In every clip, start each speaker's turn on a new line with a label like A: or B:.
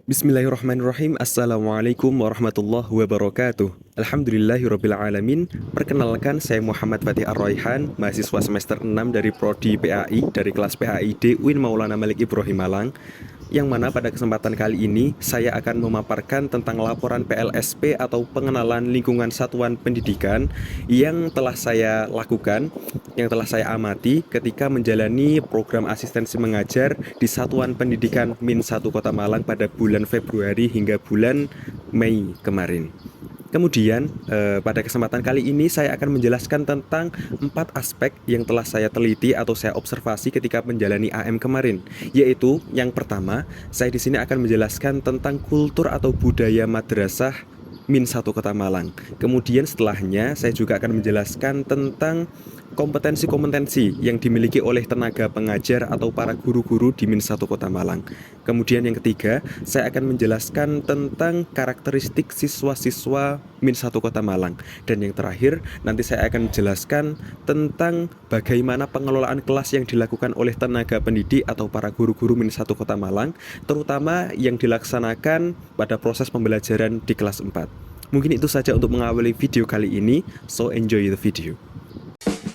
A: Bismillahirrahmanirrahim. Assalamualaikum warahmatullahi wabarakatuh. Alhamdulillahirrabbilalamin. Perkenalkan, saya Muhammad Fatih Ar-Raihan, mahasiswa semester 6 dari Prodi PAI, dari kelas PAID UIN Maulana Malik Ibrahim Malang. Yang mana pada kesempatan kali ini saya akan memaparkan tentang laporan PLSP atau pengenalan lingkungan satuan pendidikan yang telah saya lakukan, yang telah saya amati ketika menjalani program asistensi mengajar di Satuan Pendidikan Min 1 Kota Malang pada bulan Februari hingga bulan Mei kemarin. Kemudian pada kesempatan kali ini saya akan menjelaskan tentang 4 aspek yang telah saya teliti atau saya observasi ketika menjalani AM kemarin. Yaitu yang pertama, saya di sini akan menjelaskan tentang kultur atau budaya madrasah Min 1 Kota Malang. Kemudian setelahnya saya juga akan menjelaskan tentang kompetensi-kompetensi yang dimiliki oleh tenaga pengajar atau para guru-guru di Min 1 Kota Malang. Kemudian yang ketiga, saya akan menjelaskan tentang karakteristik siswa-siswa Min 1 Kota Malang. Dan yang terakhir, nanti saya akan menjelaskan tentang bagaimana pengelolaan kelas yang dilakukan oleh tenaga pendidik atau para guru-guru Min 1 Kota Malang, terutama yang dilaksanakan pada proses pembelajaran di kelas 4. Mungkin itu saja untuk mengawali video kali ini, so enjoy the video.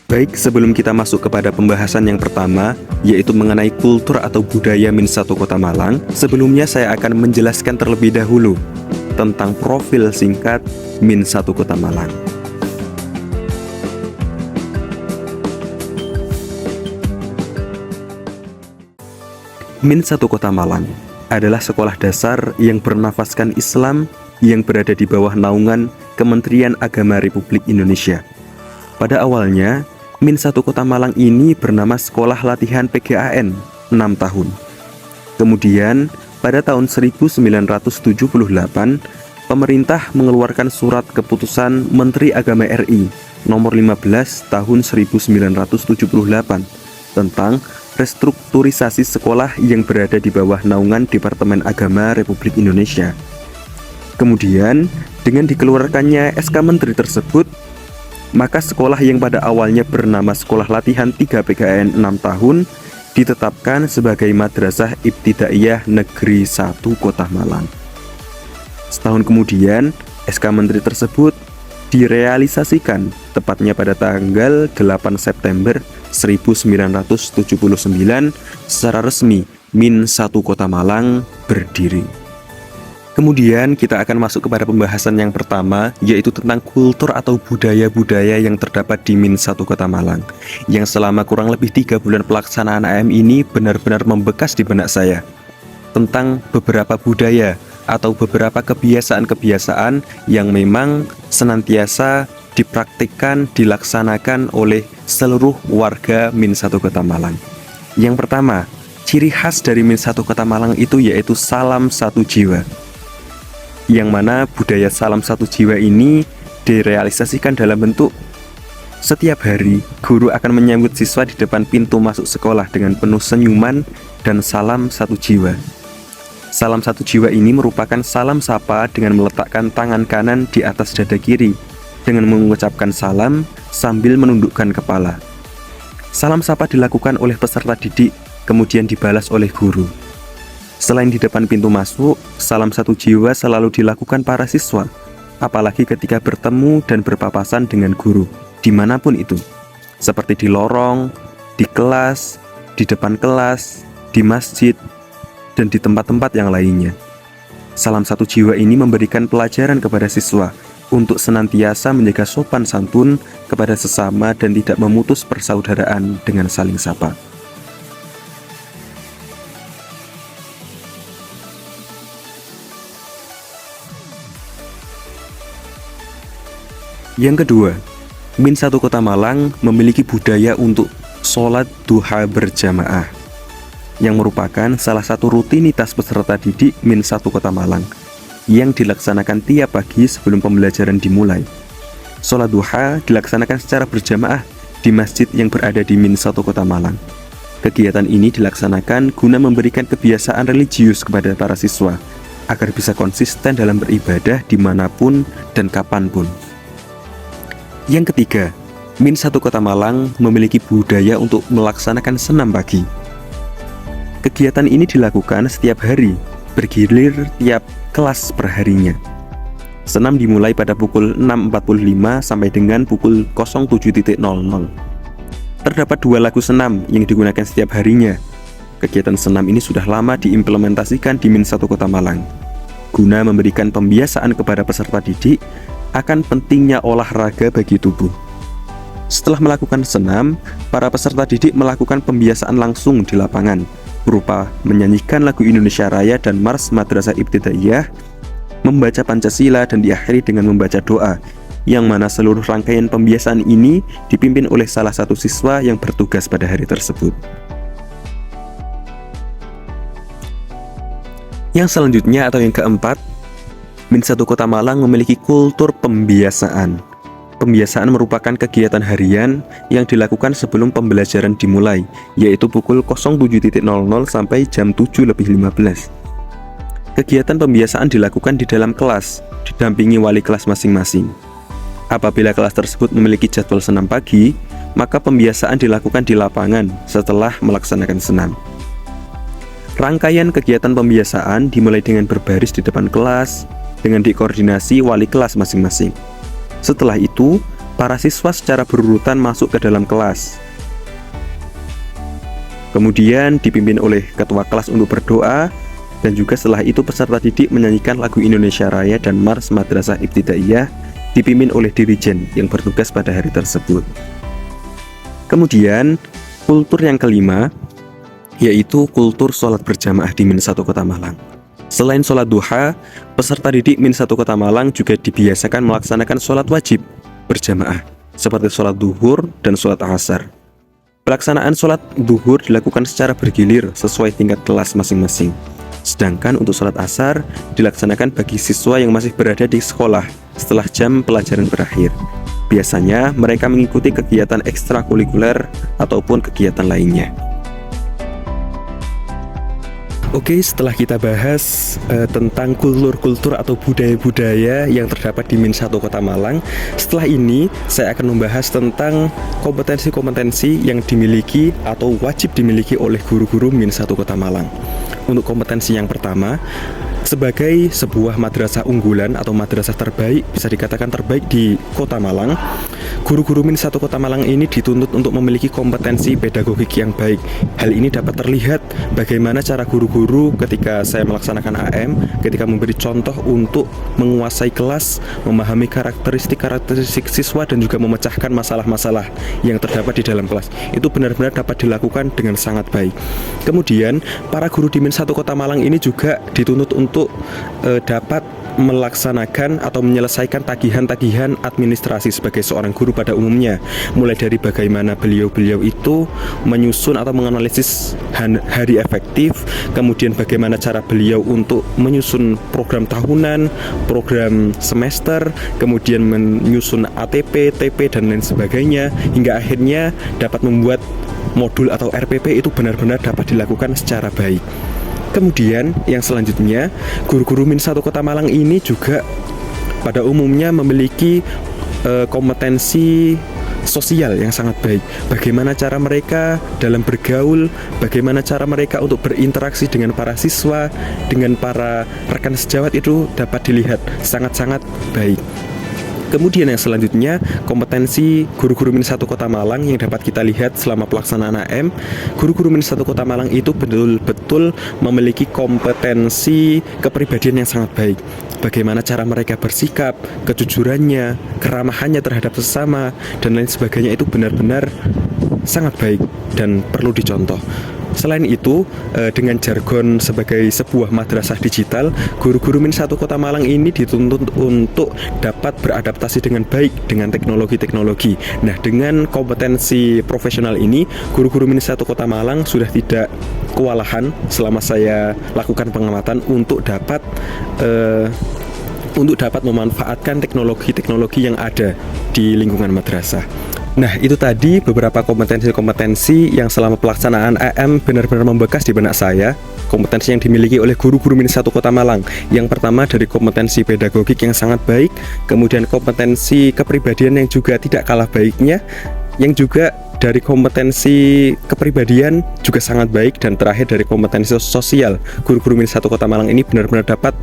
A: Baik, sebelum kita masuk kepada pembahasan yang pertama, yaitu mengenai kultur atau budaya Min 1 Kota Malang, sebelumnya saya akan menjelaskan terlebih dahulu tentang profil singkat Min 1 Kota Malang. Min 1 Kota Malang adalah sekolah dasar yang bernafaskan Islam yang berada di bawah naungan Kementerian Agama Republik Indonesia. Pada awalnya, Min 1 Kota Malang ini bernama Sekolah Latihan PGAN 6 tahun. Kemudian, pada tahun 1978, pemerintah mengeluarkan surat keputusan Menteri Agama RI nomor 15 tahun 1978 tentang restrukturisasi sekolah yang berada di bawah naungan Departemen Agama Republik Indonesia. Kemudian, dengan dikeluarkannya SK Menteri tersebut, maka sekolah yang pada awalnya bernama Sekolah Latihan 3 PGAN 6 tahun ditetapkan sebagai Madrasah Ibtidaiyah Negeri 1 Kota Malang. Setahun kemudian, SK Menteri tersebut direalisasikan tepatnya pada tanggal 8 September 1979 secara resmi Min 1 Kota Malang berdiri. Kemudian kita akan masuk kepada pembahasan yang pertama, yaitu tentang kultur atau budaya-budaya yang terdapat di Min 1 Kota Malang, yang selama kurang lebih 3 bulan pelaksanaan AM ini benar-benar membekas di benak saya. Tentang beberapa budaya atau beberapa kebiasaan-kebiasaan yang memang senantiasa dipraktikkan, dilaksanakan oleh seluruh warga Min 1 Kota Malang. Yang pertama, ciri khas dari Min 1 Kota Malang itu yaitu salam satu jiwa, yang mana budaya salam satu jiwa ini direalisasikan dalam bentuk setiap hari guru akan menyambut siswa di depan pintu masuk sekolah dengan penuh senyuman dan salam satu jiwa. Salam satu jiwa ini merupakan salam sapa dengan meletakkan tangan kanan di atas dada kiri dengan mengucapkan salam sambil menundukkan kepala. Salam sapa dilakukan oleh peserta didik, kemudian dibalas oleh guru. Selain di depan pintu masuk, salam satu jiwa selalu dilakukan para siswa, apalagi ketika bertemu dan berpapasan dengan guru, dimanapun itu, seperti di lorong, di kelas, di depan kelas, di masjid, dan di tempat-tempat yang lainnya. Salam satu jiwa ini memberikan pelajaran kepada siswa untuk senantiasa menjaga sopan santun kepada sesama dan tidak memutus persaudaraan dengan saling sapa. Yang kedua, Min 1 Kota Malang memiliki budaya untuk sholat duha berjamaah, yang merupakan salah satu rutinitas peserta didik Min 1 Kota Malang yang dilaksanakan tiap pagi sebelum pembelajaran dimulai. Sholat duha dilaksanakan secara berjamaah di masjid yang berada di Min 1 Kota Malang. Kegiatan ini dilaksanakan guna memberikan kebiasaan religius kepada para siswa agar bisa konsisten dalam beribadah dimanapun dan kapanpun. Yang ketiga, Min 1 Kota Malang memiliki budaya untuk melaksanakan senam pagi. Kegiatan ini dilakukan setiap hari bergilir tiap kelas perharinya. Senam dimulai pada pukul 6.45 sampai dengan pukul 07.00. Terdapat 2 lagu senam yang digunakan setiap harinya. Kegiatan senam ini sudah lama diimplementasikan di Min 1 Kota Malang, guna memberikan pembiasaan kepada peserta didik akan pentingnya olahraga bagi tubuh. Setelah melakukan senam, para peserta didik melakukan pembiasaan langsung di lapangan, berupa menyanyikan lagu Indonesia Raya dan Mars Madrasah Ibtidaiyah, membaca Pancasila, dan diakhiri dengan membaca doa, yang mana seluruh rangkaian pembiasaan ini dipimpin oleh salah satu siswa yang bertugas pada hari tersebut. Yang selanjutnya atau yang keempat, Min 1 Kota Malang memiliki kultur pembiasaan. Pembiasaan merupakan kegiatan harian yang dilakukan sebelum pembelajaran dimulai, yaitu pukul 07.00 sampai jam 7.15. Kegiatan pembiasaan dilakukan di dalam kelas, didampingi wali kelas masing-masing. Apabila kelas tersebut memiliki jadwal senam pagi, maka pembiasaan dilakukan di lapangan setelah melaksanakan senam. Rangkaian kegiatan pembiasaan dimulai dengan berbaris di depan kelas, dengan dikoordinasi wali kelas masing-masing. Setelah itu, para siswa secara berurutan masuk ke dalam kelas. Kemudian dipimpin oleh ketua kelas untuk berdoa, dan juga setelah itu peserta didik menyanyikan lagu Indonesia Raya dan Mars Madrasah Ibtidaiyah dipimpin oleh dirijen yang bertugas pada hari tersebut. Kemudian, kultur yang kelima, yaitu kultur sholat berjamaah di Min 1 Kota Malang. Selain sholat duha, peserta didik Min 1 Kota Malang juga dibiasakan melaksanakan sholat wajib berjamaah, seperti sholat duhur dan sholat asar. Pelaksanaan sholat duhur dilakukan secara bergilir sesuai tingkat kelas masing-masing. Sedangkan untuk sholat asar dilaksanakan bagi siswa yang masih berada di sekolah setelah jam pelajaran berakhir. Biasanya mereka mengikuti kegiatan ekstrakurikuler ataupun kegiatan lainnya. Oke, setelah kita bahas tentang kultur-kultur atau budaya-budaya yang terdapat di Min 1 Kota Malang, setelah ini saya akan membahas tentang kompetensi-kompetensi yang dimiliki atau wajib dimiliki oleh guru-guru Min 1 Kota Malang. Untuk kompetensi yang pertama, sebagai sebuah madrasah unggulan atau madrasah terbaik, bisa dikatakan terbaik di Kota Malang, guru-guru Min 1 Kota Malang ini dituntut untuk memiliki kompetensi pedagogik yang baik. Hal ini dapat terlihat bagaimana cara guru-guru ketika saya melaksanakan AM, ketika memberi contoh untuk menguasai kelas, memahami karakteristik siswa, dan juga memecahkan masalah-masalah yang terdapat di dalam kelas. Itu benar-benar dapat dilakukan dengan sangat baik. Kemudian, para guru di Min 1 Kota Malang ini juga dituntut untuk dapat melaksanakan atau menyelesaikan tagihan-tagihan administrasi sebagai seorang guru pada umumnya, mulai dari bagaimana beliau-beliau itu menyusun atau menganalisis hari efektif, kemudian bagaimana cara beliau untuk menyusun program tahunan, program semester, kemudian menyusun ATP, TP, dan lain sebagainya, hingga akhirnya dapat membuat modul atau RPP itu benar-benar dapat dilakukan secara baik. Kemudian yang selanjutnya, guru-guru Min 1 Kota Malang ini juga pada umumnya memiliki kompetensi sosial yang sangat baik. Bagaimana cara mereka dalam bergaul, bagaimana cara mereka untuk berinteraksi dengan para siswa, dengan para rekan sejawat, itu dapat dilihat sangat-sangat baik. Kemudian yang selanjutnya, kompetensi guru-guru Min 1 Kota Malang yang dapat kita lihat selama pelaksanaan AM. Guru-guru Min 1 Kota Malang itu betul-betul memiliki kompetensi kepribadian yang sangat baik. Bagaimana cara mereka bersikap, kejujurannya, keramahannya terhadap sesama, dan lain sebagainya itu benar-benar sangat baik dan perlu dicontoh. Selain itu, dengan jargon sebagai sebuah madrasah digital, guru-guru Min 1 Kota Malang ini dituntut untuk dapat beradaptasi dengan baik dengan teknologi-teknologi. Nah, dengan kompetensi profesional ini, guru-guru Min 1 Kota Malang sudah tidak kewalahan selama saya lakukan pengamatan untuk dapat memanfaatkan teknologi-teknologi yang ada di lingkungan madrasah. Nah, itu tadi beberapa kompetensi-kompetensi yang selama pelaksanaan AM benar-benar membekas di benak saya. Kompetensi yang dimiliki oleh guru-guru Min 1 Kota Malang. Yang pertama dari kompetensi pedagogik yang sangat baik, kemudian kompetensi kepribadian yang juga tidak kalah baiknya, yang juga dari kompetensi kepribadian juga sangat baik, dan terakhir dari kompetensi sosial, guru-guru Min 1 Kota Malang ini benar-benar dapat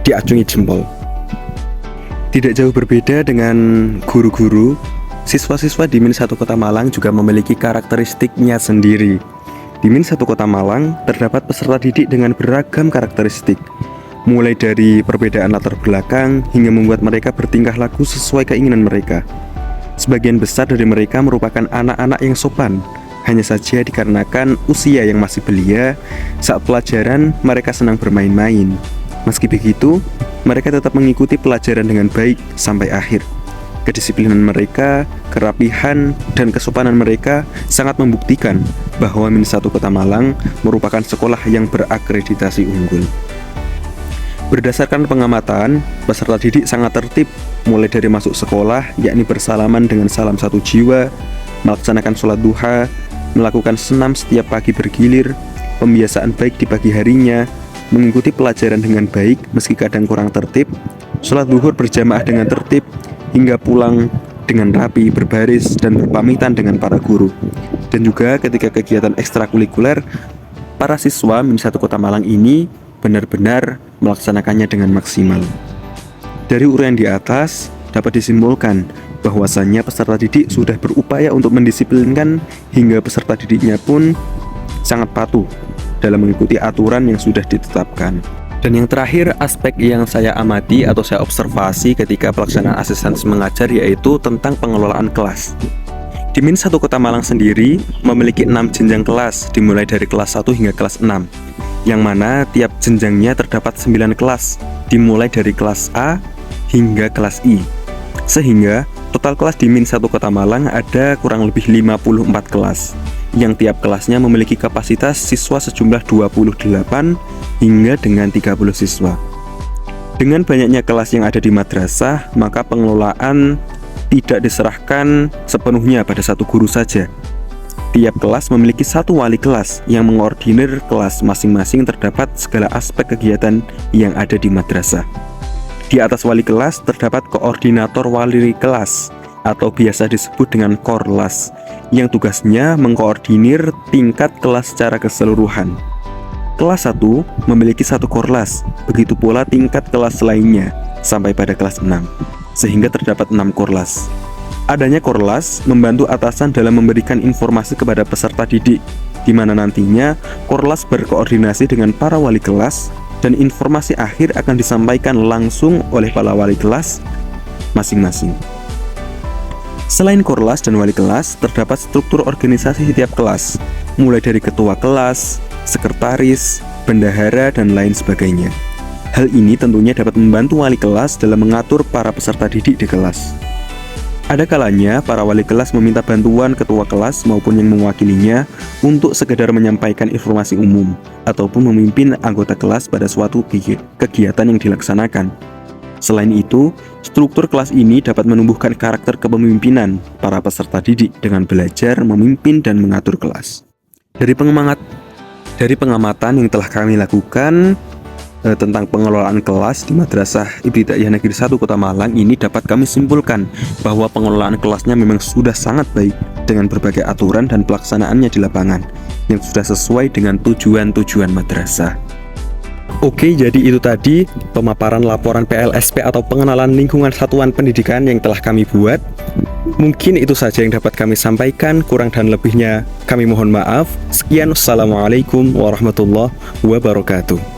A: diacungi jempol. Tidak jauh berbeda dengan guru-guru, siswa-siswa di Min 1 Kota Malang juga memiliki karakteristiknya sendiri. Di Min 1 Kota Malang terdapat peserta didik dengan beragam karakteristik, mulai dari perbedaan latar belakang hingga membuat mereka bertingkah laku sesuai keinginan mereka. Sebagian besar dari mereka merupakan anak-anak yang sopan, hanya saja dikarenakan usia yang masih belia, saat pelajaran mereka senang bermain-main. Meski begitu, mereka tetap mengikuti pelajaran dengan baik sampai akhir. Kedisiplinan mereka, kerapihan, dan kesopanan mereka sangat membuktikan bahwa Min 1 Kota Malang merupakan sekolah yang berakreditasi unggul. Berdasarkan pengamatan, peserta didik sangat tertib, mulai dari masuk sekolah, yakni bersalaman dengan salam satu jiwa, melaksanakan sholat duha, melakukan senam setiap pagi bergilir, pembiasaan baik di pagi harinya, mengikuti pelajaran dengan baik meski kadang kurang tertib, sholat zuhur berjamaah dengan tertib, hingga pulang dengan rapi, berbaris, dan berpamitan dengan para guru. Dan juga ketika kegiatan ekstrakurikuler, para siswa Min 1 Kota Malang ini benar-benar melaksanakannya dengan maksimal. Dari uraian di atas dapat disimpulkan bahwasannya peserta didik sudah berupaya untuk mendisiplinkan hingga peserta didiknya pun sangat patuh dalam mengikuti aturan yang sudah ditetapkan. Dan yang terakhir, aspek yang saya amati atau saya observasi ketika pelaksanaan asistensi mengajar yaitu tentang pengelolaan kelas. Di Min 1 Kota Malang sendiri memiliki 6 jenjang kelas, dimulai dari kelas 1 hingga kelas 6, yang mana tiap jenjangnya terdapat 9 kelas, dimulai dari kelas A hingga kelas I. Sehingga total kelas di Min 1 Kota Malang ada kurang lebih 54 kelas, yang tiap kelasnya memiliki kapasitas siswa sejumlah 28 hingga dengan 30 siswa. Dengan banyaknya kelas yang ada di madrasah, maka pengelolaan tidak diserahkan sepenuhnya pada satu guru saja. Tiap kelas memiliki satu wali kelas yang mengordinir kelas masing-masing, terdapat segala aspek kegiatan yang ada di madrasah. Di atas wali kelas terdapat koordinator wali kelas atau biasa disebut dengan korlas, yang tugasnya mengkoordinir tingkat kelas secara keseluruhan. Kelas 1 memiliki satu korlas, begitu pula tingkat kelas lainnya sampai pada kelas 6, sehingga terdapat 6 korlas. Adanya korlas membantu atasan dalam memberikan informasi kepada peserta didik, di mana nantinya korlas berkoordinasi dengan para wali kelas dan informasi akhir akan disampaikan langsung oleh para wali kelas masing-masing. Selain korlas dan wali kelas, terdapat struktur organisasi setiap kelas, mulai dari ketua kelas, sekretaris, bendahara, dan lain sebagainya. Hal ini tentunya dapat membantu wali kelas dalam mengatur para peserta didik di kelas. Ada kalanya para wali kelas meminta bantuan ketua kelas maupun yang mewakilinya untuk sekedar menyampaikan informasi umum ataupun memimpin anggota kelas pada suatu kegiatan yang dilaksanakan. Selain itu, struktur kelas ini dapat menumbuhkan karakter kepemimpinan para peserta didik dengan belajar memimpin dan mengatur kelas. Dari pengamatan yang telah kami lakukan tentang pengelolaan kelas di Madrasah Ibtidaiyah Negeri 1 Kota Malang ini, dapat kami simpulkan bahwa pengelolaan kelasnya memang sudah sangat baik dengan berbagai aturan dan pelaksanaannya di lapangan yang sudah sesuai dengan tujuan-tujuan madrasah. Oke, jadi itu tadi pemaparan laporan PLSP atau pengenalan lingkungan satuan pendidikan yang telah kami buat. Mungkin itu saja yang dapat kami sampaikan, kurang dan lebihnya kami mohon maaf. Sekian, wassalamualaikum warahmatullahi wabarakatuh.